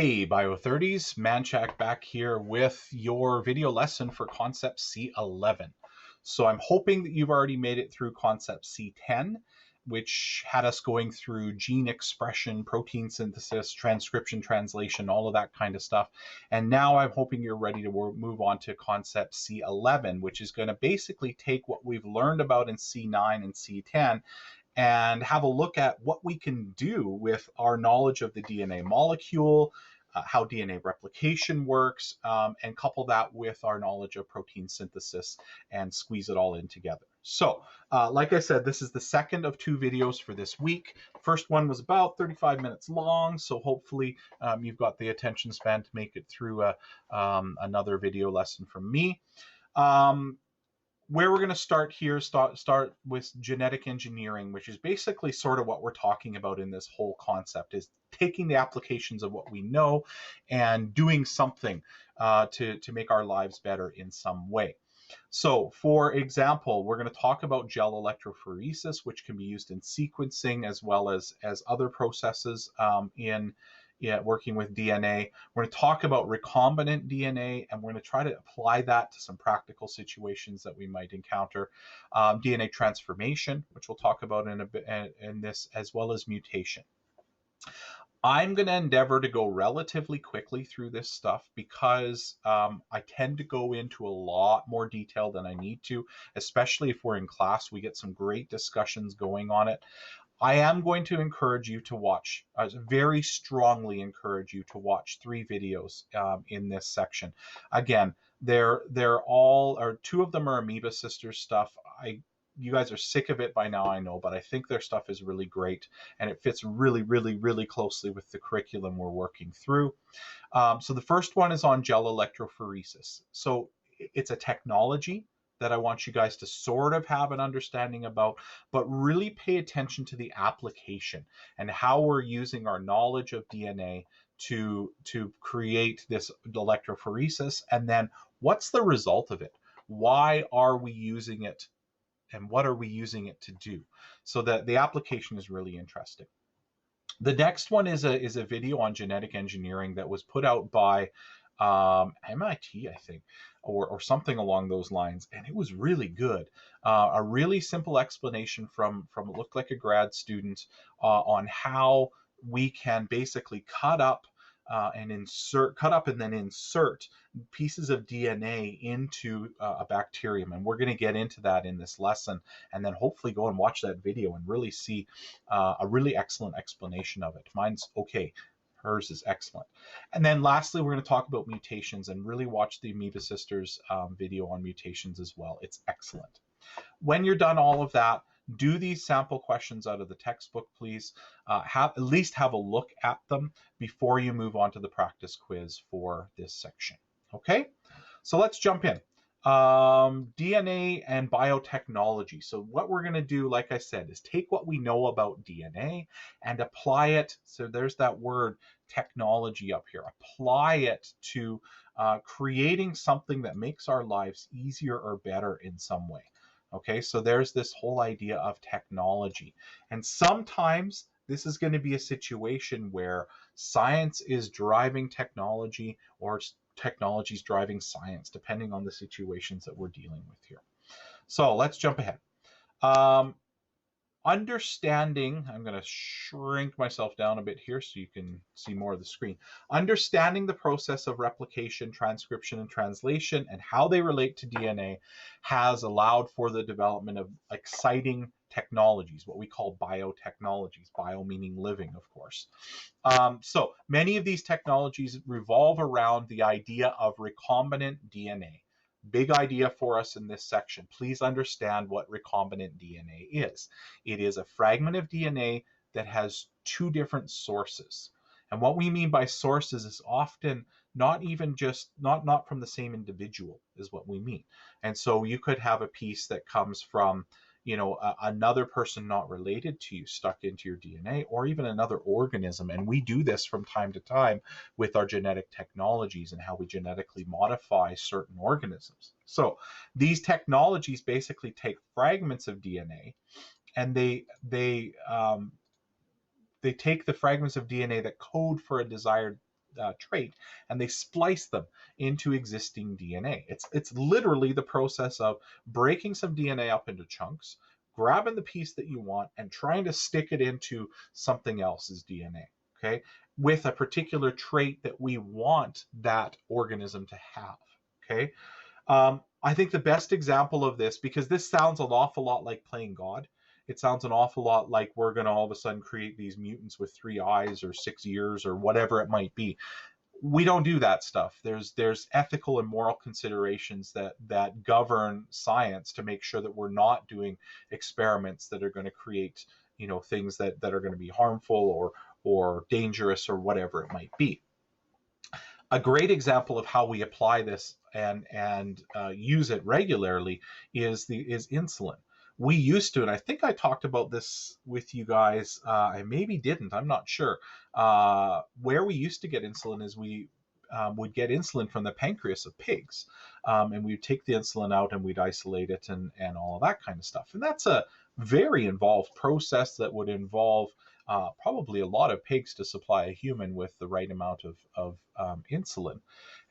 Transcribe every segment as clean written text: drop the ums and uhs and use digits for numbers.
Hey, Bio30s, Manchak back here with your video lesson for Concept C11. So I'm hoping that you've already made it through Concept C10, which had us going through gene expression, protein synthesis, transcription, translation, all of that kind of stuff. And now I'm hoping you're ready to move on to Concept C11, which is going to basically take what we've learned about in C9 and C10 and have a look at what we can do with our knowledge of the DNA molecule, how DNA replication works, and couple that with our knowledge of protein synthesis and squeeze it all in together. So, like I said, this is the second of two videos for this week. First one was about 35 minutes long, so hopefully you've got the attention span to make it through another video lesson from me. Where we're going to start here, start with genetic engineering, which is basically sort of what we're talking about in this whole concept, is taking the applications of what we know and doing something to make our lives better in some way. So, for example, we're going to talk about gel electrophoresis, which can be used in sequencing as well as other processes working with DNA. We're going to talk about recombinant DNA, and we're going to try to apply that to some practical situations that we might encounter. DNA transformation, which we'll talk about in a bit in this, as well as mutation. I'm going to endeavor to go relatively quickly through this stuff because I tend to go into a lot more detail than I need to, especially if we're in class. We get some great discussions going on it. I am going to encourage you to watch, very strongly encourage you to watch 3 videos in this section. Again, they're all, or 2 of them are Amoeba Sisters stuff. You guys are sick of it by now, I know, but I think their stuff is really great, and it fits really, really, really closely with the curriculum we're working through. So the first one is on gel electrophoresis. So it's a technology that I want you guys to sort of have an understanding about, but really pay attention to the application and how we're using our knowledge of DNA to create this electrophoresis, and then what's the result of it? Why are we using it, and what are we using it to do? So that the application is really interesting. The next one is a video on genetic engineering that was put out by MIT, I think, or something along those lines, and it was really good. A really simple explanation from it looked like a grad student on how we can basically cut up and then insert pieces of DNA into a bacterium. And we're going to get into that in this lesson, and then hopefully go and watch that video and really see a really excellent explanation of it. Mine's okay. Hers is excellent. And then lastly, we're going to talk about mutations, and really watch the Amoeba Sisters video on mutations as well. It's excellent. When you're done all of that, do these sample questions out of the textbook, please. At least have a look at them before you move on to the practice quiz for this section. Okay, so let's jump in. DNA and biotechnology. So what we're going to do, like I said, is take what we know about DNA and apply it. So there's that word technology up here. Apply it to creating something that makes our lives easier or better in some way. Okay, so there's this whole idea of technology. And sometimes this is going to be a situation where science is driving technology, or technology is driving science, depending on the situations that we're dealing with here. So let's jump ahead. Understanding, I'm going to shrink myself down a bit here so you can see more of the screen. Understanding the process of replication, transcription, and translation, and how they relate to DNA has allowed for the development of exciting technologies, what we call biotechnologies, bio meaning living, of course. So many of these technologies revolve around the idea of recombinant DNA. Big idea for us in this section. Please understand what recombinant DNA is. It is a fragment of DNA that has 2 different sources. And what we mean by sources is often not even just, not from the same individual is what we mean. And so you could have a piece that comes from, another person not related to you stuck into your DNA, or even another organism. And we do this from time to time with our genetic technologies and how we genetically modify certain organisms. So these technologies basically take fragments of DNA, and they take the fragments of DNA that code for a desired trait, and they splice them into existing DNA. It's literally the process of breaking some DNA up into chunks, grabbing the piece that you want, and trying to stick it into something else's DNA. Okay, with a particular trait that we want that organism to have. Okay, I think the best example of this, because this sounds an awful lot like playing God. It sounds an awful lot like we're going to all of a sudden create these mutants with 3 eyes or 6 ears or whatever it might be. We don't do that stuff. There's ethical and moral considerations that govern science to make sure that we're not doing experiments that are going to create, things that are going to be harmful or dangerous or whatever it might be. A great example of how we apply this and use it regularly is insulin. We used to, and I think I talked about this with you guys. I maybe didn't. I'm not sure. Where we used to get insulin is we would get insulin from the pancreas of pigs, and we'd take the insulin out and we'd isolate it and all of that kind of stuff. And that's a very involved process that would involve probably a lot of pigs to supply a human with the right amount of insulin.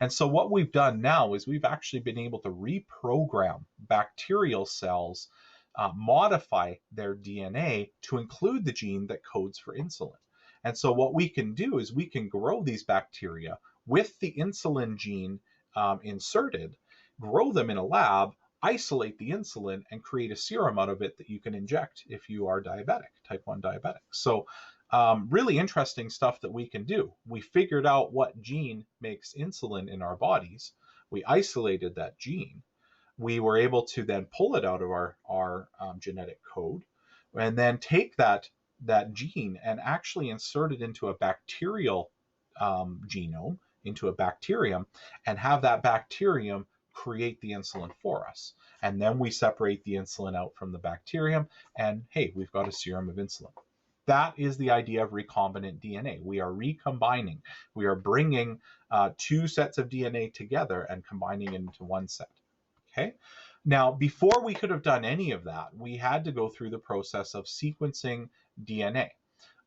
And so what we've done now is we've actually been able to reprogram bacterial cells, modify their DNA to include the gene that codes for insulin. And so what we can do is we can grow these bacteria with the insulin gene inserted, grow them in a lab, isolate the insulin, and create a serum out of it that you can inject if you are diabetic, type 1 diabetic. So really interesting stuff that we can do. We figured out what gene makes insulin in our bodies. We isolated that gene. We were able to then pull it out of our genetic code and then take that gene and actually insert it into a bacterial genome, into a bacterium, and have that bacterium create the insulin for us. And then we separate the insulin out from the bacterium, and hey, we've got a serum of insulin. That is the idea of recombinant DNA. We are recombining. We are bringing 2 sets of DNA together and combining it into 1 set. Okay. Now, before we could have done any of that, we had to go through the process of sequencing DNA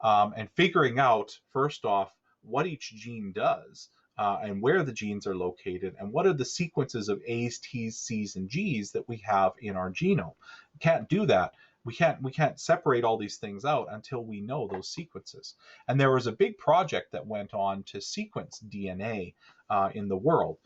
and figuring out, first off, what each gene does and where the genes are located and what are the sequences of A's, T's, C's, and G's that we have in our genome. We can't do that. We can't separate all these things out until we know those sequences. And there was a big project that went on to sequence DNA in the world.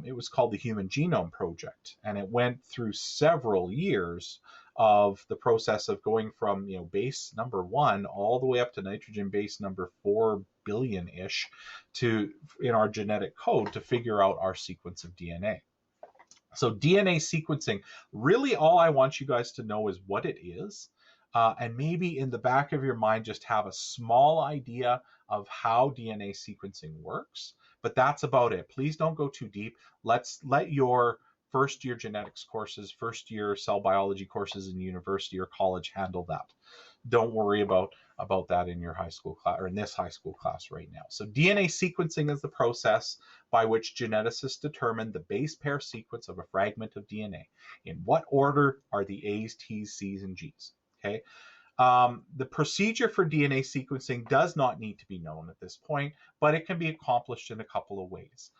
It was called the Human Genome Project, and it went through several years of the process of going from base number 1 all the way up to nitrogen base number 4 billion-ish to in our genetic code to figure out our sequence of DNA. So DNA sequencing, really all I want you guys to know is what it is, and maybe in the back of your mind just have a small idea of how DNA sequencing works, but that's about it. Please don't go too deep. Let your first year genetics courses, first year cell biology courses in university or college handle that. Don't worry about that in your high school class or in this high school class right now. So DNA sequencing is the process by which geneticists determine the base pair sequence of a fragment of DNA. In what order are the A's, T's, C's, and G's? Okay. The procedure for DNA sequencing does not need to be known at this point, but it can be accomplished in a couple of ways.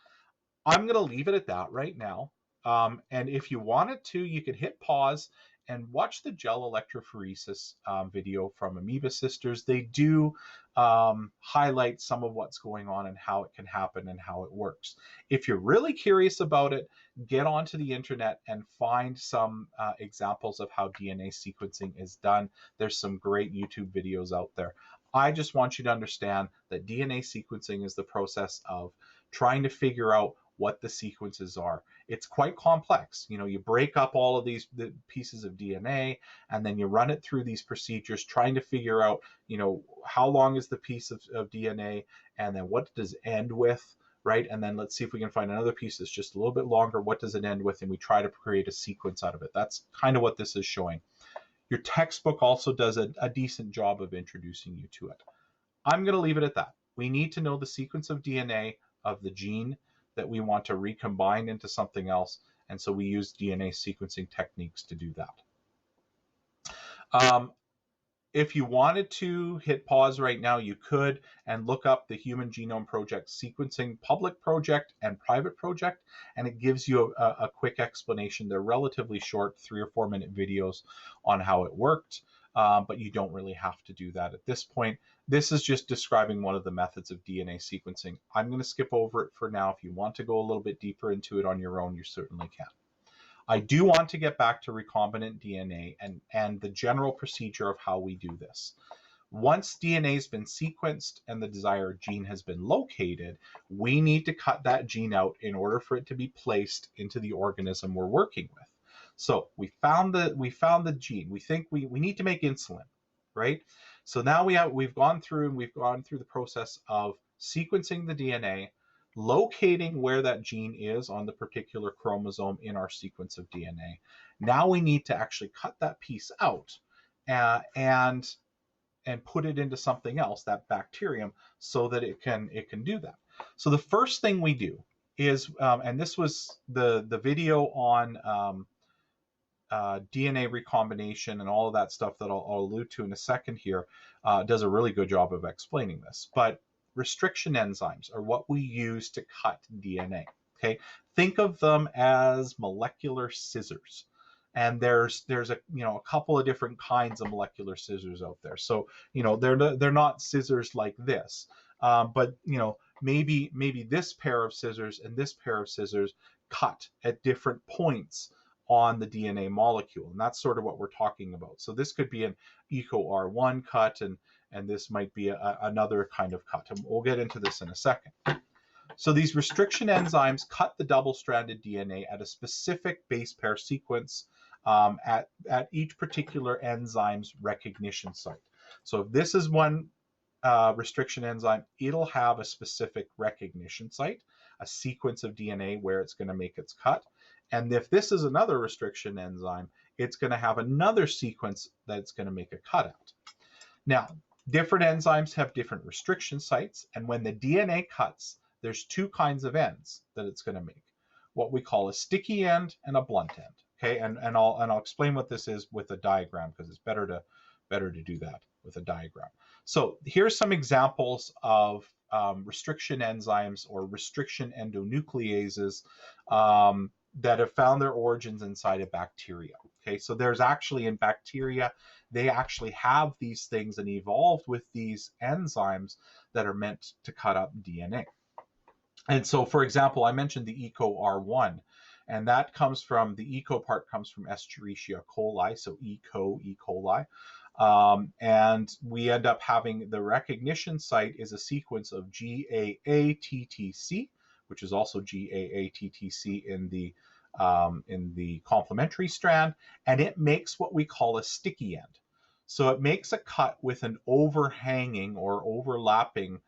I'm going to leave it at that right now. And if you wanted to, you could hit pause and watch the gel electrophoresis video from Amoeba Sisters. They do highlight some of what's going on and how it can happen and how it works. If you're really curious about it, get onto the internet and find some examples of how DNA sequencing is done. There's some great YouTube videos out there. I just want you to understand that DNA sequencing is the process of trying to figure out what the sequences are. It's quite complex. You break up all of the pieces of DNA and then you run it through these procedures trying to figure out, how long is the piece of DNA and then what does it end with, right? And then let's see if we can find another piece that's just a little bit longer. What does it end with? And we try to create a sequence out of it. That's kind of what this is showing. Your textbook also does a decent job of introducing you to it. I'm going to leave it at that. We need to know the sequence of DNA of the gene that we want to recombine into something else, and so we use DNA sequencing techniques to do that. If you wanted to hit pause right now, you could and look up the Human Genome Project sequencing public project and private project, and it gives you a quick explanation. They're relatively short, 3 or 4 minute videos on how it worked, but you don't really have to do that at this point. This is just describing one of the methods of DNA sequencing. I'm going to skip over it for now. If you want to go a little bit deeper into it on your own, you certainly can. I do want to get back to recombinant DNA and the general procedure of how we do this. Once DNA has been sequenced and the desired gene has been located, we need to cut that gene out in order for it to be placed into the organism we're working with. So we found the gene. We think we need to make insulin, right? So now we've gone through the process of sequencing the DNA, locating where that gene is on the particular chromosome in our sequence of DNA. Now we need to actually cut that piece out and put it into something else, that bacterium, so that it can do that. So the first thing we do is, and this was the video on DNA recombination and all of that stuff that I'll allude to in a second here, does a really good job of explaining this. But restriction enzymes are what we use to cut DNA. Okay, think of them as molecular scissors, and there's a couple of different kinds of molecular scissors out there. So they're not scissors like this, but maybe this pair of scissors and this pair of scissors cut at different points on the DNA molecule, and that's sort of what we're talking about. So this could be an EcoR1 cut, and this might be another kind of cut, and we'll get into this in a second. So these restriction enzymes cut the double-stranded DNA at a specific base pair sequence at each particular enzyme's recognition site. So if this is one restriction enzyme, it'll have a specific recognition site, a sequence of DNA where it's going to make its cut. And if this is another restriction enzyme, it's going to have another sequence that it's going to make a cut out. Now, different enzymes have different restriction sites, and when the DNA cuts, there's 2 kinds of ends that it's going to make, what we call a sticky end and a blunt end. Okay, and I'll explain what this is with a diagram, because it's better to do that with a diagram. So here's some examples of restriction enzymes or restriction endonucleases that have found their origins inside of bacteria. Okay, so there's actually in bacteria, they actually have these things and evolved with these enzymes that are meant to cut up DNA. And so, for example, I mentioned the EcoR1, and that comes from, the eco part comes from Escherichia coli, so E. coli. And we end up having the recognition site is a sequence of GAATTC, which is also GAATTC in the complementary strand, and it makes what we call a sticky end. So it makes a cut with an overhanging or overlapping,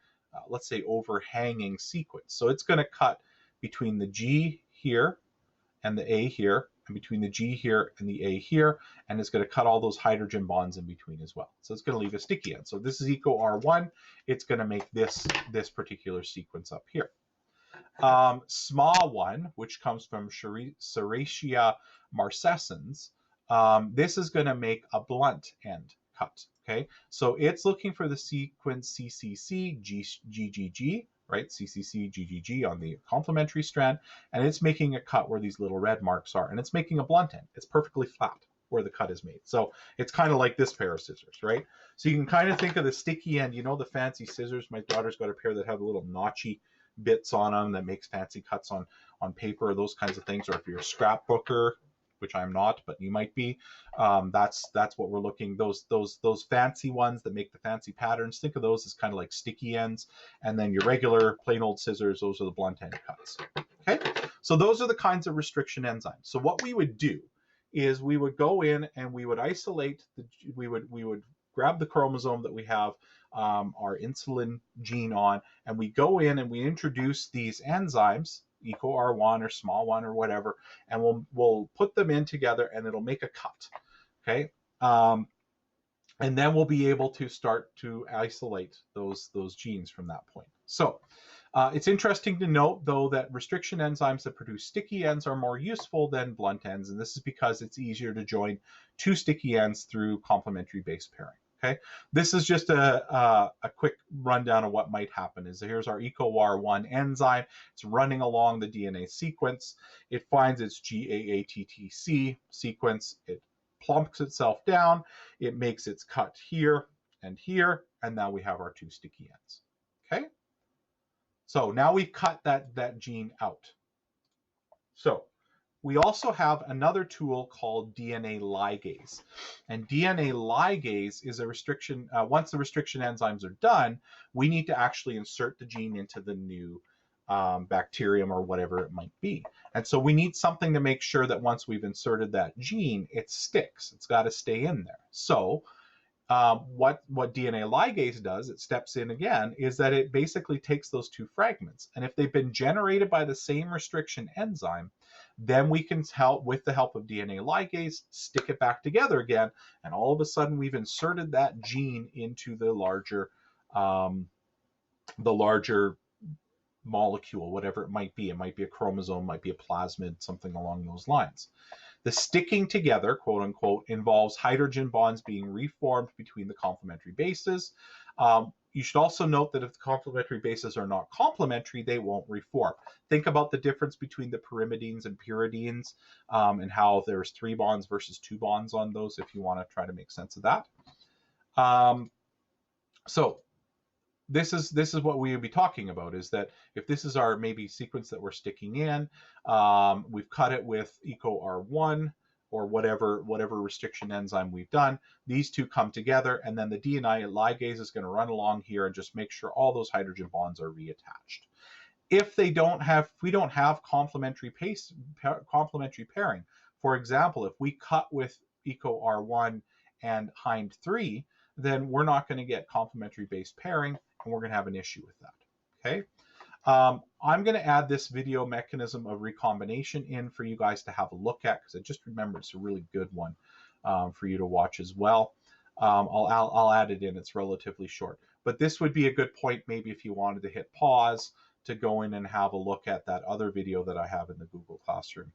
let's say overhanging sequence. So it's going to cut between the G here and the A here, and between the G here and the A here, and it's going to cut all those hydrogen bonds in between as well. So it's going to leave a sticky end. So this is EcoR1. It's going to make this particular sequence up here. SMA1, which comes from Serratia marcescens, this is going to make a blunt end cut. Okay, so it's looking for the sequence CCC GGG, right? CCC GGG on the complementary strand, and it's making a cut where these little red marks are, and it's making a blunt end. It's perfectly flat where the cut is made. So it's kind of like this pair of scissors, right? So you can kind of think of the sticky end, the fancy scissors. My daughter's got a pair that have little notchy bits on them that makes fancy cuts on paper, those kinds of things. Or if you're a scrapbooker, which I'm not, but you might be, that's what we're looking, those fancy ones that make the fancy patterns. Think of those as kind of like sticky ends, and then your regular plain old scissors, those are the blunt end cuts. Okay, so those are the kinds of restriction enzymes. So what we would do is we would go in and we would isolate we would grab the chromosome that we have our insulin gene on, and we go in and we introduce these enzymes, EcoR1 or SMA1 or whatever, and we'll put them in together, and it'll make a cut. Okay, and then we'll be able to start to isolate those genes from that point. So it's interesting to note, though, that restriction enzymes that produce sticky ends are more useful than blunt ends, and this is because it's easier to join 2 sticky ends through complementary base pairing. Okay, this is just a quick rundown of what might happen. Is here's our EcoR1 enzyme. It's running along the DNA sequence. It finds its GAATTC sequence. It plumps itself down. It makes its cut here, and now we have our two sticky ends. Okay, so now we've cut that gene out. So we also have another tool called DNA ligase. And DNA ligase is a restriction. Once the restriction enzymes are done, we need to actually insert the gene into the new bacterium or whatever it might be. And so we need something to make sure that once we've inserted that gene, it sticks. It's got to stay in there. So what DNA ligase does, it steps in again, is that it basically takes those two fragments. And if they've been generated by the same restriction enzyme, then we can help, with the help of DNA ligase, stick it back together again. And all of a sudden, we've inserted that gene into the larger molecule, whatever it might be. It might be a chromosome, might be a plasmid, something along those lines. The sticking together, quote unquote, involves hydrogen bonds being reformed between the complementary bases. You should also note that if the complementary bases are not complementary, they won't reform. Think about the difference between the pyrimidines and pyridines, and how there's 3 bonds versus 2 bonds on those, if you want to try to make sense of that. So this is what we would be talking about, is that if this is our maybe sequence that we're sticking in, we've cut it with EcoR1 or whatever restriction enzyme we've done. These two come together, and then the DNA ligase is going to run along here and just make sure all those hydrogen bonds are reattached. If we don't have complementary pairing, for example, if we cut with EcoR1 and Hind3, then we're not going to get complementary base pairing, and we're going to have an issue with that. Okay. I'm going to add this video mechanism of recombination in for you guys to have a look at, because I just remember it's a really good one for you to watch as well. I'll add it in. It's relatively short, but this would be a good point maybe if you wanted to hit pause to go in and have a look at that other video that I have in the Google Classroom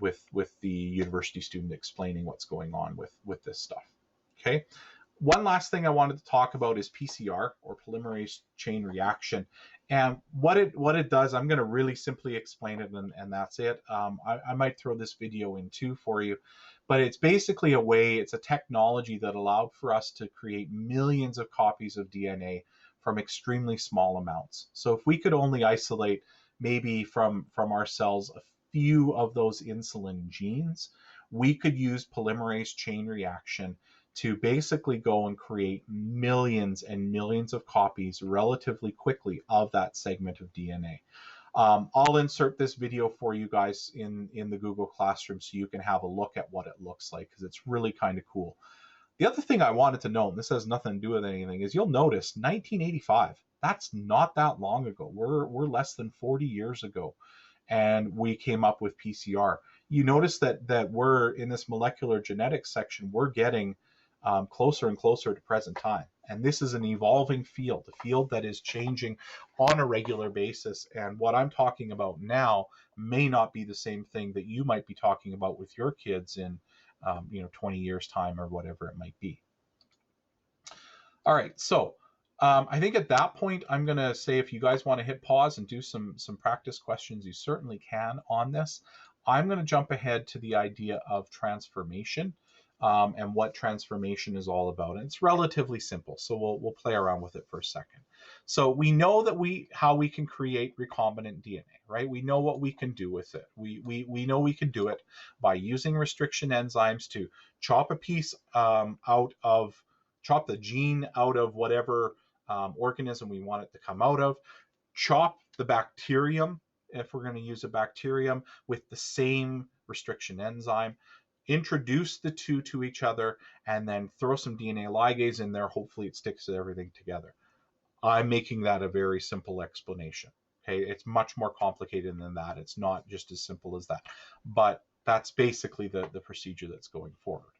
with the university student explaining what's going on with this stuff. Okay. One last thing I wanted to talk about is PCR, or polymerase chain reaction. And what it does, I'm going to really simply explain it, and that's it. I might throw this video in too for you, but it's basically it's a technology that allowed for us to create millions of copies of DNA from extremely small amounts. So if we could only isolate maybe from our cells a few of those insulin genes, we could use polymerase chain reaction to basically go and create millions and millions of copies relatively quickly of that segment of DNA. I'll insert this video for you guys in the Google Classroom so you can have a look at what it looks like, because it's really kind of cool. The other thing I wanted to note, and this has nothing to do with anything, is you'll notice 1985, that's not that long ago. We're less than 40 years ago, and we came up with PCR. You notice that we're in this molecular genetics section, we're getting closer and closer to present time. And this is an evolving field, a field that is changing on a regular basis. And what I'm talking about now may not be the same thing that you might be talking about with your kids in 20 years time or whatever it might be. All right, so I think at that point, I'm going to say if you guys want to hit pause and do some practice questions, you certainly can on this. I'm going to jump ahead to the idea of transformation. And what transformation is all about. And it's relatively simple, so we'll play around with it for a second. So we know that how we can create recombinant DNA, right? We know what we can do with it. We know we can do it by using restriction enzymes to chop a piece chop the gene out of whatever organism we want it to come out of, chop the bacterium, if we're going to use a bacterium, with the same restriction enzyme, introduce the two to each other, and then throw some DNA ligase in there. Hopefully it sticks everything together. I'm making that a very simple explanation. Okay, it's much more complicated than that. It's not just as simple as that, but that's basically the procedure that's going forward.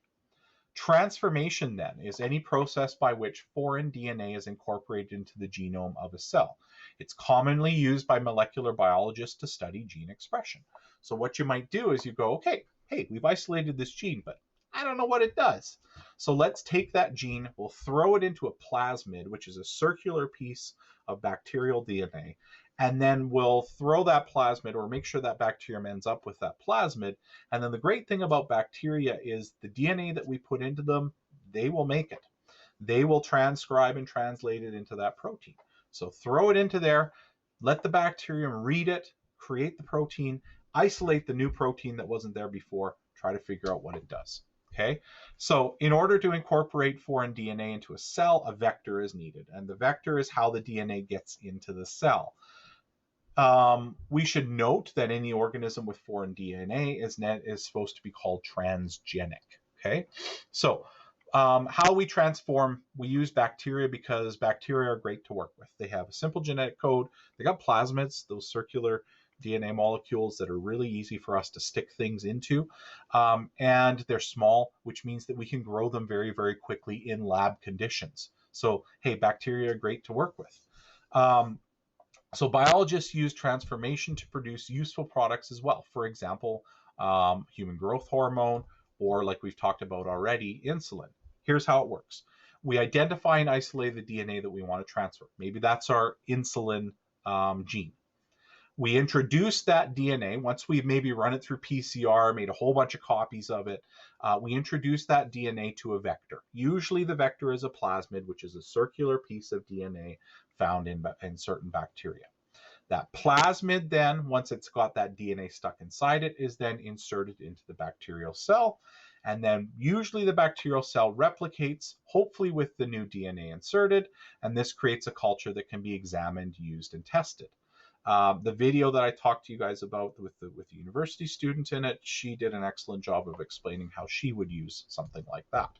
Transformation then is any process by which foreign DNA is incorporated into the genome of a cell. It's commonly used by molecular biologists to study gene expression. So what you might do is you go, okay, hey, we've isolated this gene, but I don't know what it does. So let's take that gene, we'll throw it into a plasmid, which is a circular piece of bacterial DNA, and then we'll throw that plasmid or make sure that bacterium ends up with that plasmid. And then the great thing about bacteria is the DNA that we put into them, they will make it. They will transcribe and translate it into that protein. So throw it into there, let the bacterium read it, create the protein, isolate the new protein that wasn't there before, try to figure out what it does. Okay, so in order to incorporate foreign DNA into a cell, a vector is needed, and the vector is how the DNA gets into the cell. We should note that any organism with foreign DNA is supposed to be called transgenic. Okay, so how we transform, we use bacteria because bacteria are great to work with. They have a simple genetic code. They got plasmids, those circular DNA molecules that are really easy for us to stick things into. And they're small, which means that we can grow them very, very quickly in lab conditions. So, hey, bacteria are great to work with. So biologists use transformation to produce useful products as well. For example, human growth hormone, or like we've talked about already, insulin. Here's how it works. We identify and isolate the DNA that we want to transfer. Maybe that's our insulin gene. We introduce that DNA, once we've maybe run it through PCR, made a whole bunch of copies of it, we introduce that DNA to a vector. Usually the vector is a plasmid, which is a circular piece of DNA found in certain bacteria. That plasmid then, once it's got that DNA stuck inside it, is then inserted into the bacterial cell. And then usually the bacterial cell replicates, hopefully with the new DNA inserted, and this creates a culture that can be examined, used, and tested. The video that I talked to you guys about with the university student in it, she did an excellent job of explaining how she would use something like that.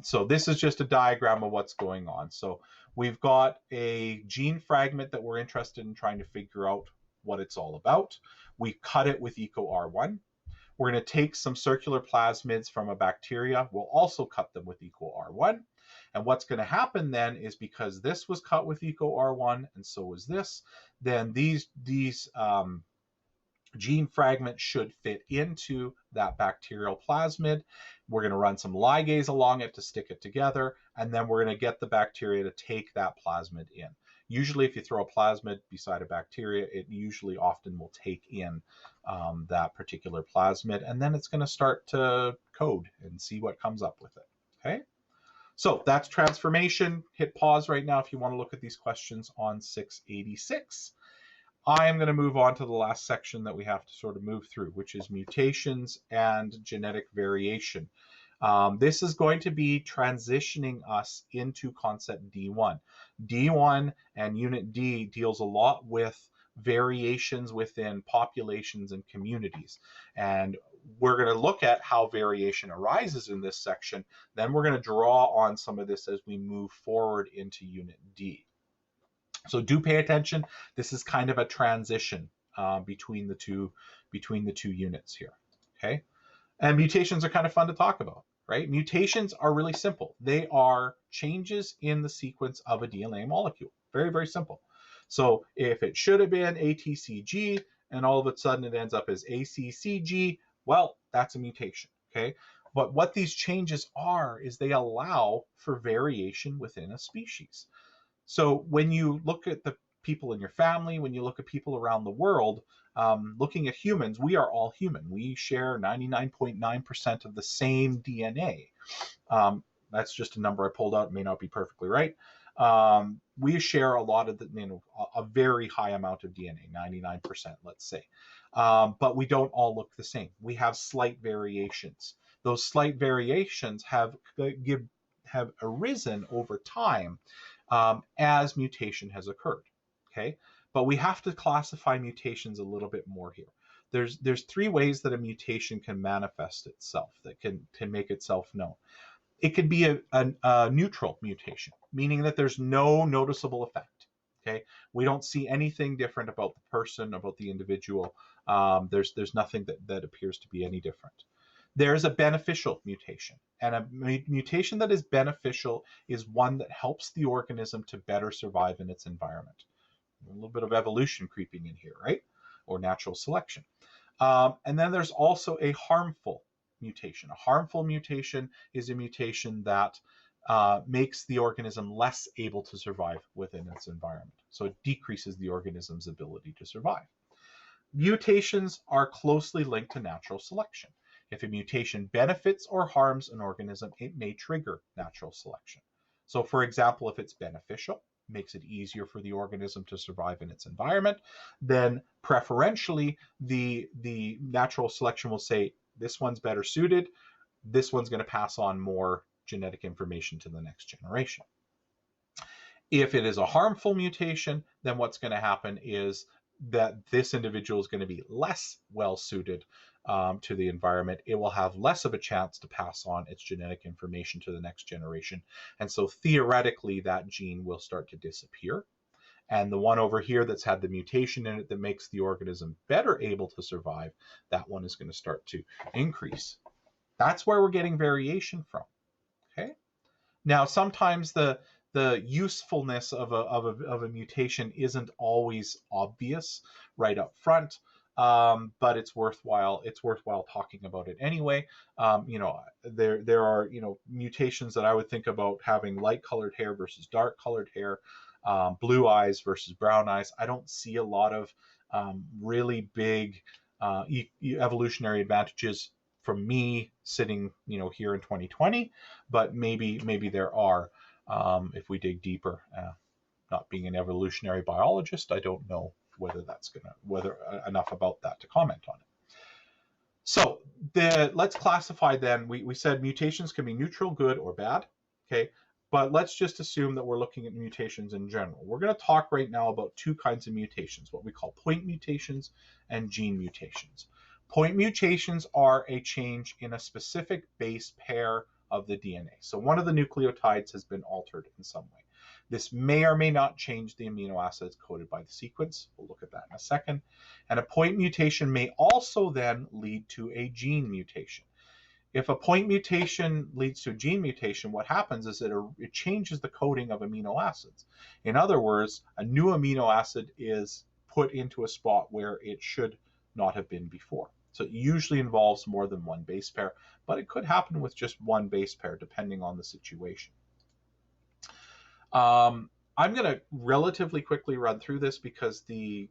So this is just a diagram of what's going on. So we've got a gene fragment that we're interested in trying to figure out what it's all about. We cut it with EcoR1. We're going to take some circular plasmids from a bacteria. We'll also cut them with EcoR1. And what's going to happen then is, because this was cut with EcoR1 and so was this, then these gene fragments should fit into that bacterial plasmid. We're going to run some ligase along it to stick it together, and then we're going to get the bacteria to take that plasmid in. Usually if you throw a plasmid beside a bacteria, it usually often will take in that particular plasmid, and then it's going to start to code and see what comes up with it. Okay? So that's transformation. Hit pause right now if you want to look at these questions on 686. I am going to move on to the last section that we have to sort of move through, which is mutations and genetic variation. This is going to be transitioning us into concept D1. D1 and Unit D deals a lot with variations within populations and communities. And we're going to look at how variation arises in this section. Then we're going to draw on some of this as we move forward into Unit D. So do pay attention. This is kind of a transition between the two units here. Okay, and mutations are kind of fun to talk about, right? Mutations are really simple. They are changes in the sequence of a DNA molecule. Very, very simple. So if it should have been ATCG and all of a sudden it ends up as ACCG, well, that's a mutation. Okay, but what these changes are is they allow for variation within a species. So when you look at the people in your family, when you look at people around the world, looking at humans, we are all human. We share 99.9% of the same DNA. That's just a number I pulled out. It may not be perfectly right. We share a lot of a very high amount of DNA, 99%, let's say. But we don't all look the same. We have slight variations. Those slight variations have arisen over time as mutation has occurred. Okay, but we have to classify mutations a little bit more here. There's three ways that a mutation can manifest itself, that can make itself known. It could be a neutral mutation, meaning that there's no noticeable effect. Okay, we don't see anything different about the person, about the individual. There's nothing that appears to be any different. There's a beneficial mutation, and a mutation that is beneficial is one that helps the organism to better survive in its environment. A little bit of evolution creeping in here, right? Or natural selection. And then there's also a harmful mutation. A harmful mutation is a mutation that makes the organism less able to survive within its environment. So it decreases the organism's ability to survive. Mutations are closely linked to natural selection. If a mutation benefits or harms an organism, it may trigger natural selection. So, for example, if it's beneficial, makes it easier for the organism to survive in its environment, then preferentially the natural selection will say this one's better suited, this one's going to pass on more genetic information to the next generation. If it is a harmful mutation, then what's going to happen is that this individual is going to be less well suited to the environment. It will have less of a chance to pass on its genetic information to the next generation. And so theoretically, that gene will start to disappear. And the one over here that's had the mutation in it that makes the organism better able to survive, that one is going to start to increase. That's where we're getting variation from. Okay. Now, sometimes the usefulness of a mutation isn't always obvious right up front, but it's worthwhile talking about it anyway. There are mutations that I would think about having light colored hair versus dark colored hair, blue eyes versus brown eyes. I don't see a lot of really big evolutionary advantages from me sitting here in 2020, but maybe there are. If we dig deeper. Not being an evolutionary biologist, I don't know whether enough about that to comment on it. So let's classify then. We said mutations can be neutral, good, or bad. Okay, but let's just assume that we're looking at mutations in general. We're going to talk right now about two kinds of mutations, what we call point mutations and gene mutations. Point mutations are a change in a specific base pair of the DNA. So one of the nucleotides has been altered in some way. This may or may not change the amino acids coded by the sequence. We'll look at that in a second. And a point mutation may also then lead to a gene mutation. If a point mutation leads to a gene mutation, what happens is that it changes the coding of amino acids. In other words, a new amino acid is put into a spot where it should not have been before. So it usually involves more than one base pair, but it could happen with just one base pair depending on the situation. I'm going to relatively quickly run through this because the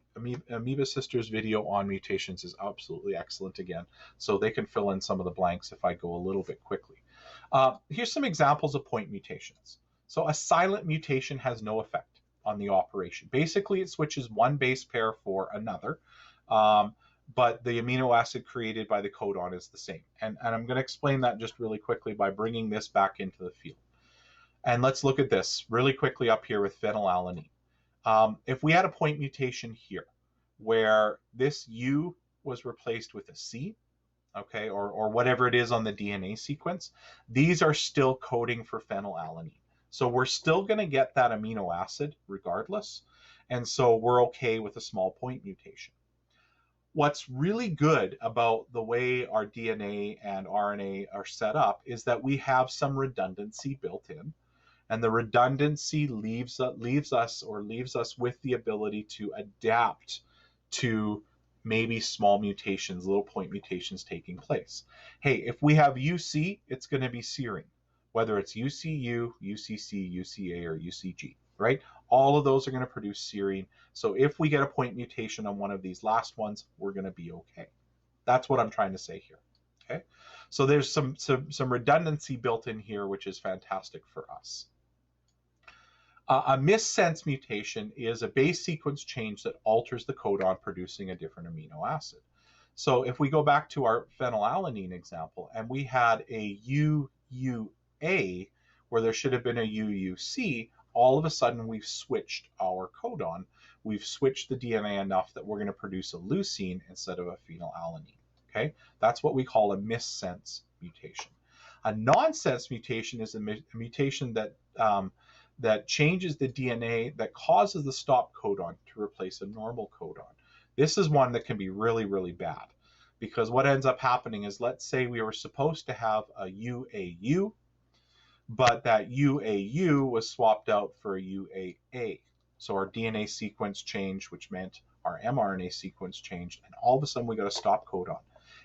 Amoeba Sisters video on mutations is absolutely excellent again, so they can fill in some of the blanks if I go a little bit quickly. Here's some examples of point mutations. So a silent mutation has no effect on the operation. Basically, it switches one base pair for another. But the amino acid created by the codon is the same. And I'm going to explain that just really quickly by bringing this back into the field. And let's look at this really quickly up here with phenylalanine. If we had a point mutation here where this U was replaced with a C, okay, or whatever it is on the DNA sequence, these are still coding for phenylalanine. So we're still going to get that amino acid regardless. And so we're okay with a small point mutation. What's really good about the way our DNA and RNA are set up is that we have some redundancy built in. And the redundancy leaves us with the ability to adapt to maybe small mutations, little point mutations taking place. Hey, if we have UC, it's going to be serine, whether it's UCU, UCC, UCA, or UCG, right? All of those are going to produce serine. So if we get a point mutation on one of these last ones, we're going to be okay. That's what I'm trying to say here. Okay, so there's some redundancy built in here, which is fantastic for us. A missense mutation is a base sequence change that alters the codon, producing a different amino acid. So if we go back to our phenylalanine example, and we had a UUA where there should have been a UUC, all of a sudden we've switched our codon. We've switched the DNA enough that we're going to produce a leucine instead of a phenylalanine. Okay, that's what we call a missense mutation. A nonsense mutation is a mutation that changes the DNA that causes the stop codon to replace a normal codon. This is one that can be really, really bad because what ends up happening is, let's say we were supposed to have a UAU, but that UAU was swapped out for a UAA. So our DNA sequence changed, which meant our mRNA sequence changed, and all of a sudden we got a stop codon.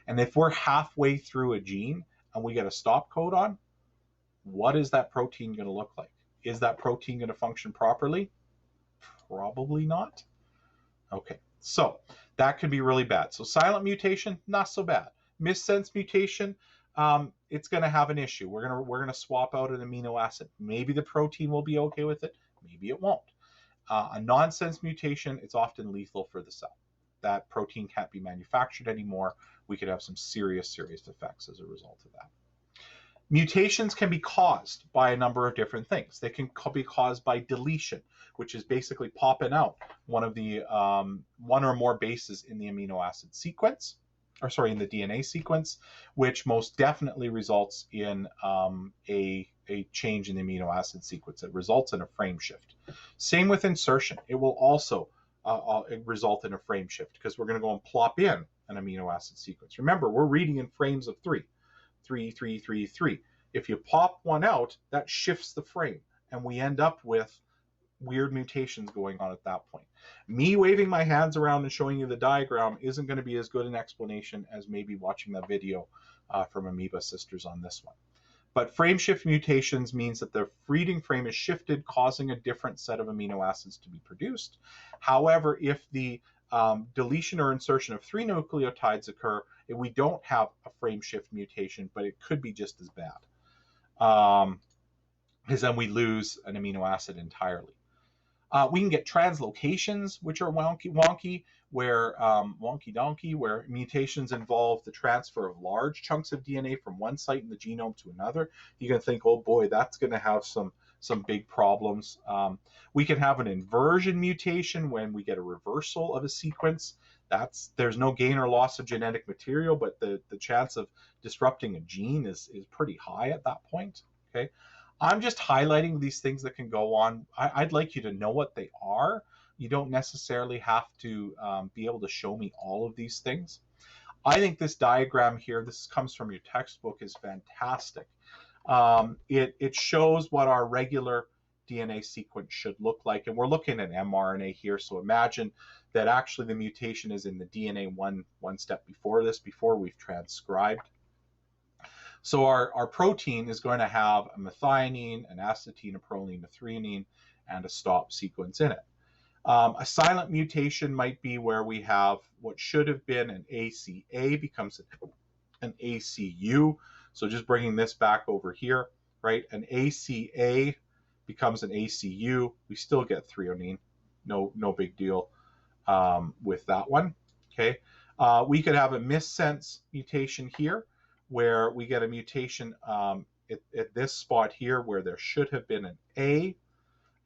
And if we're halfway through a gene and we get a stop codon, what is that protein going to look like? Is that protein going to function properly? Probably not. Okay, so that could be really bad. So silent mutation, not so bad. Missense mutation, it's going to have an issue. We're gonna swap out an amino acid. Maybe the protein will be okay with it. Maybe it won't. A nonsense mutation, it's often lethal for the cell. That protein can't be manufactured anymore. We could have some serious effects as a result of that. Mutations can be caused by a number of different things. They can be caused by deletion, which is basically popping out one or more bases in the amino acid sequence, in the DNA sequence, which most definitely results in a change in the amino acid sequence. It results in a frame shift. Same with insertion. It will also result in a frame shift because we're going to go and plop in an amino acid sequence. Remember, we're reading in frames of 3. 3, 3, 3, 3. If you pop one out, that shifts the frame, and we end up with weird mutations going on at that point. Me waving my hands around and showing you the diagram isn't going to be as good an explanation as maybe watching that video from Amoeba Sisters on this one. But frame shift mutations means that the reading frame is shifted, causing a different set of amino acids to be produced. However, if the deletion or insertion of 3 nucleotides occur, we don't have a frame shift mutation, but it could be just as bad, because then we lose an amino acid entirely. We can get translocations, which are wonky, where wonky donkey, where mutations involve the transfer of large chunks of DNA from one site in the genome to another. You can think, oh boy, that's going to have some big problems. We can have an inversion mutation when we get a reversal of a sequence. There's no gain or loss of genetic material, but the chance of disrupting a gene is pretty high at that point. Okay, I'm just highlighting these things that can go on. I'd like you to know what they are. You don't necessarily have to be able to show me all of these things. I think this diagram here, this comes from your textbook, is fantastic. It shows what our regular DNA sequence should look like, and we're looking at mRNA here. So imagine that actually the mutation is in the DNA one step before this, before we've transcribed. So our protein is going to have a methionine, an astatine, a proline, a threonine, and a stop sequence in it. A silent mutation might be where we have what should have been an ACA becomes an ACU. So just bringing this back over here, right? An ACA becomes an ACU. We still get threonine. No big deal with that one. Okay. We could have a missense mutation here, where we get a mutation at this spot here where there should have been an A,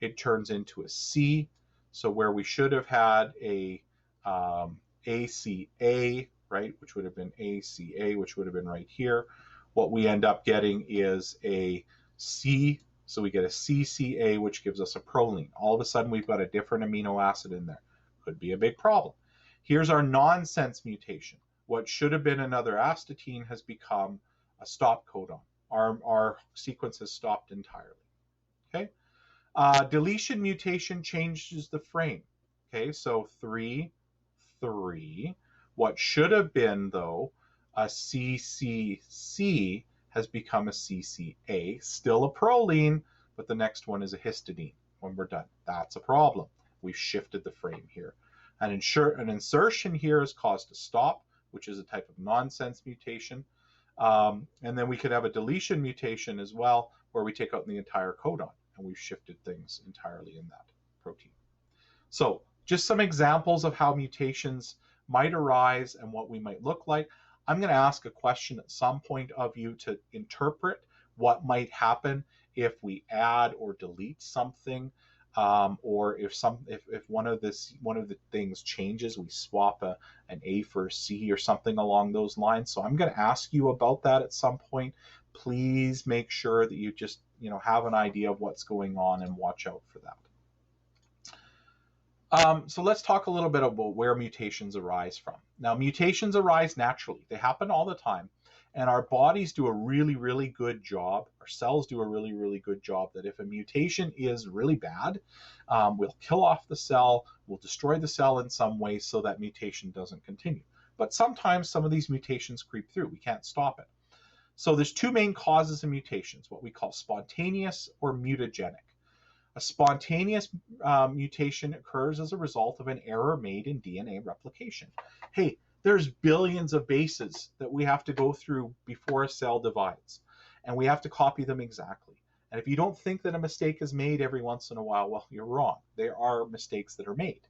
it turns into a C. So where we should have had a ACA, right, which would have been ACA, which would have been right here, what we end up getting is a C. So we get a CCA, which gives us a proline. All of a sudden, we've got a different amino acid in there. Could be a big problem. Here's our nonsense mutation. What should have been another astatine has become a stop codon. Our sequence has stopped entirely. Okay. Deletion mutation changes the frame. Okay, so 3, 3. What should have been, though, a CCC has become a CCA. Still a proline, but the next one is a histidine when we're done. That's a problem. We've shifted the frame here. An insertion here has caused a stop, which is a type of nonsense mutation. And then we could have a deletion mutation as well, where we take out the entire codon, and we've shifted things entirely in that protein. So just some examples of how mutations might arise and what we might look like. I'm going to ask a question at some point of you to interpret what might happen if we add or delete something, or if one of the things changes, we swap an A for a C or something along those lines. So I'm going to ask you about that at some point. Please make sure that you just have an idea of what's going on and watch out for that. So let's talk a little bit about where mutations arise from. Now, mutations arise naturally. They happen all the time. And our bodies do a really, really good job. Our cells do a really, really good job that if a mutation is really bad, we'll kill off the cell, we'll destroy the cell in some way so that mutation doesn't continue. but sometimes some of these mutations creep through. We can't stop it. So there's two main causes of mutations, what we call spontaneous or mutagenic. A spontaneous mutation occurs as a result of an error made in DNA replication. Hey, there's billions of bases that we have to go through before a cell divides, and we have to copy them exactly. And if you don't think that a mistake is made every once in a while, well, you're wrong. There are mistakes that are made.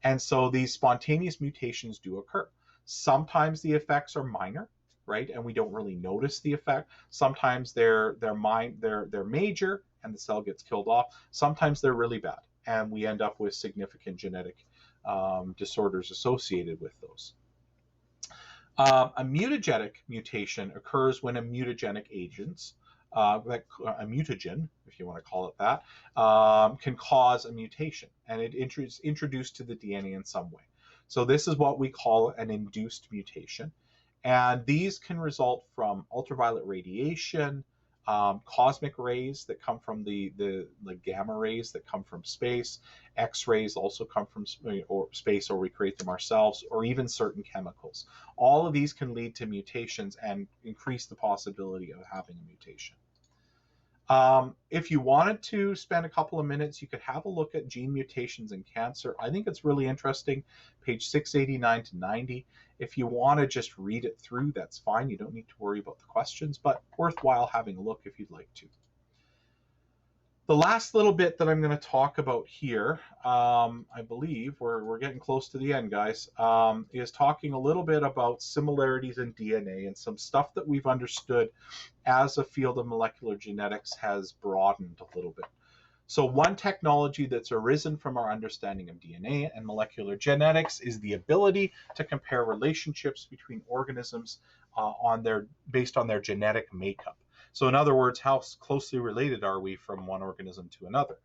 And so these spontaneous mutations do occur. Sometimes the effects are minor, right? And we don't really notice the effect. Sometimes they're major and the cell gets killed off. Sometimes they're really bad and we end up with significant genetic disorders associated with those. A mutagenic mutation occurs when a mutagenic agent, a mutagen, if you want to call it that, can cause a mutation, and it is introduced to the DNA in some way. So this is what we call an induced mutation, and these can result from ultraviolet radiation, cosmic rays that come from the gamma rays that come from space, X-rays also come from space, or we create them ourselves, or even certain chemicals. All of these can lead to mutations and increase the possibility of having a mutation. If you wanted to spend a couple of minutes, you could have a look at gene mutations in cancer. I think it's really interesting, page 689 to 90. If you want to just read it through, that's fine. You don't need to worry about the questions, but worthwhile having a look if you'd like to. The last little bit that I'm going to talk about here, I believe we're getting close to the end, guys, is talking a little bit about similarities in DNA and some stuff that we've understood as a field of molecular genetics has broadened a little bit. So one technology that's arisen from our understanding of DNA and molecular genetics is the ability to compare relationships between organisms based on their genetic makeup. So in other words, how closely related are we from one organism to another?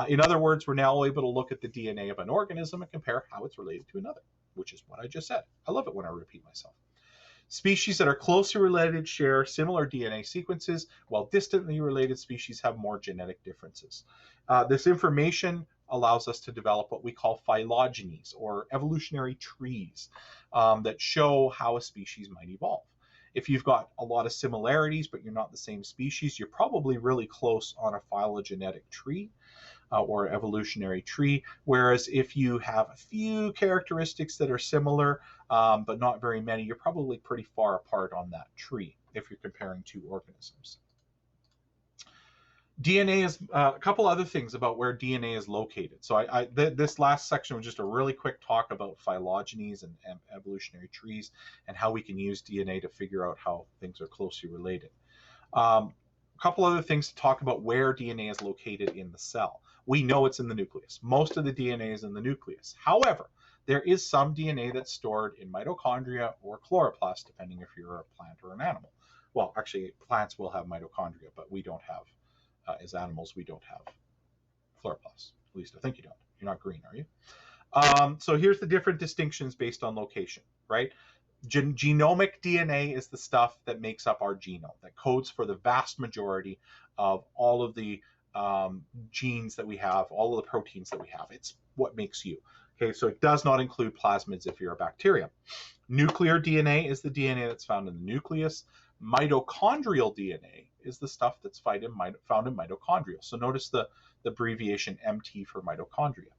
In other words, we're now able to look at the DNA of an organism and compare how it's related to another, which is what I just said. I love it when I repeat myself. Species that are closely related share similar DNA sequences, while distantly related species have more genetic differences. This information allows us to develop what we call phylogenies, or evolutionary trees, that show how a species might evolve. If you've got a lot of similarities, but you're not the same species, you're probably really close on a phylogenetic tree. Or evolutionary tree, whereas if you have a few characteristics that are similar, but not very many, you're probably pretty far apart on that tree if you're comparing two organisms. DNA is a couple other things about where DNA is located. So this last section was just a really quick talk about phylogenies and evolutionary trees and how we can use DNA to figure out how things are closely related. A couple other things to talk about where DNA is located in the cell. We know it's in the nucleus. Most of the DNA is in the nucleus. However, there is some DNA that's stored in mitochondria or chloroplast, depending if you're a plant or an animal. Well, actually, plants will have mitochondria, but we don't have, as animals, we don't have chloroplast. At least I think you don't. You're not green, are you? So here's the different distinctions based on location, right? Genomic DNA is the stuff that makes up our genome, that codes for the vast majority of all of the genes that we have, all of the proteins that we have. It's what makes you. Okay, so it does not include plasmids if you're a bacterium. Nuclear DNA is the DNA that's found in the nucleus. Mitochondrial DNA is the stuff that's found in mitochondria. So notice the abbreviation MT for mitochondria.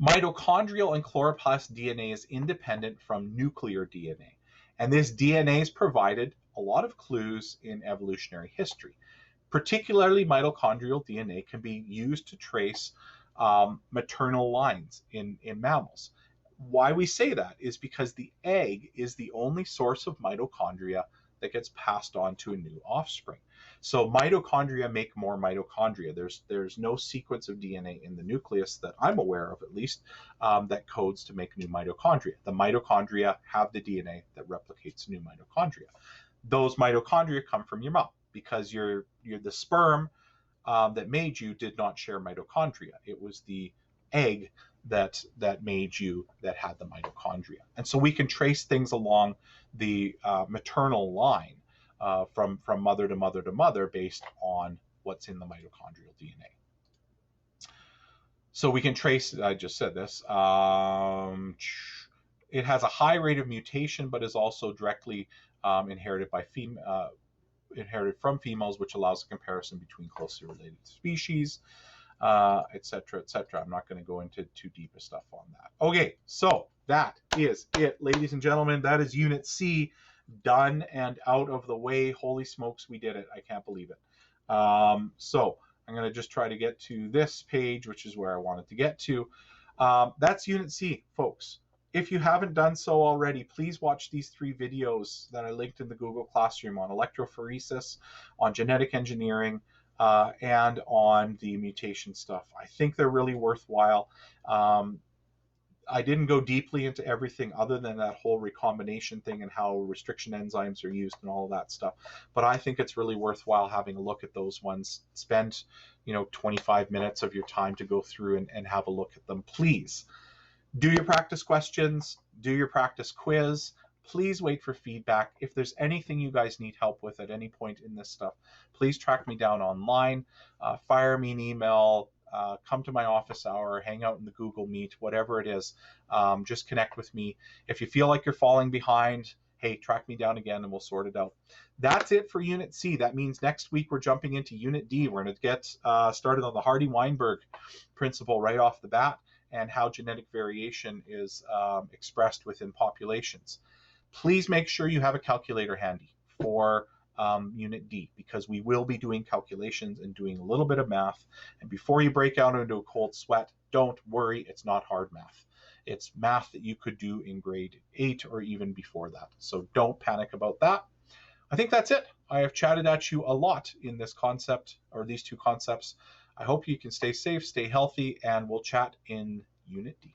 Mitochondrial and chloroplast DNA is independent from nuclear DNA. And this DNA has provided a lot of clues in evolutionary history. Particularly, mitochondrial DNA can be used to trace maternal lines in mammals. Why we say that is because the egg is the only source of mitochondria that gets passed on to a new offspring. So mitochondria make more mitochondria. There's no sequence of DNA in the nucleus that I'm aware of, at least, that codes to make new mitochondria. The mitochondria have the DNA that replicates new mitochondria. Those mitochondria come from your mom because you're the sperm that made you did not share mitochondria. It was the egg that made you that had the mitochondria. And so we can trace things along the maternal line from mother to mother to mother based on what's in the mitochondrial DNA. So we can trace, I just said this, It has a high rate of mutation, but is also directly inherited from females, which allows a comparison between closely related species, et cetera, et cetera. I'm not going to go into too deep of stuff on that. Okay, so that is it, ladies and gentlemen. That is Unit C, done and out of the way. Holy smokes, we did it. I can't believe it. So I'm going to just try to get to this page, which is where I wanted to get to. That's Unit C, folks. If you haven't done so already, please watch these 3 videos that I linked in the Google Classroom on electrophoresis, on genetic engineering, and on the mutation stuff. I think they're really worthwhile. I didn't go deeply into everything other than that whole recombination thing and how restriction enzymes are used and all of that stuff. But I think it's really worthwhile having a look at those ones. Spend, 25 minutes of your time to go through and have a look at them, please. Do your practice questions, do your practice quiz. Please wait for feedback. If there's anything you guys need help with at any point in this stuff, please track me down online, fire me an email, come to my office hour, hang out in the Google Meet, whatever it is. Just connect with me. If you feel like you're falling behind, hey, track me down again and we'll sort it out. That's it for Unit C. That means next week we're jumping into Unit D. We're going to get started on the Hardy-Weinberg principle right off the bat, and how genetic variation is expressed within populations. Please make sure you have a calculator handy for Unit D, because we will be doing calculations and doing a little bit of math. And before you break out into a cold sweat, don't worry, it's not hard math. It's math that you could do in grade 8 or even before that. So don't panic about that. I think that's it. I have chatted at you a lot in this concept, or these 2 concepts. I hope you can stay safe, stay healthy, and we'll chat in Unit D.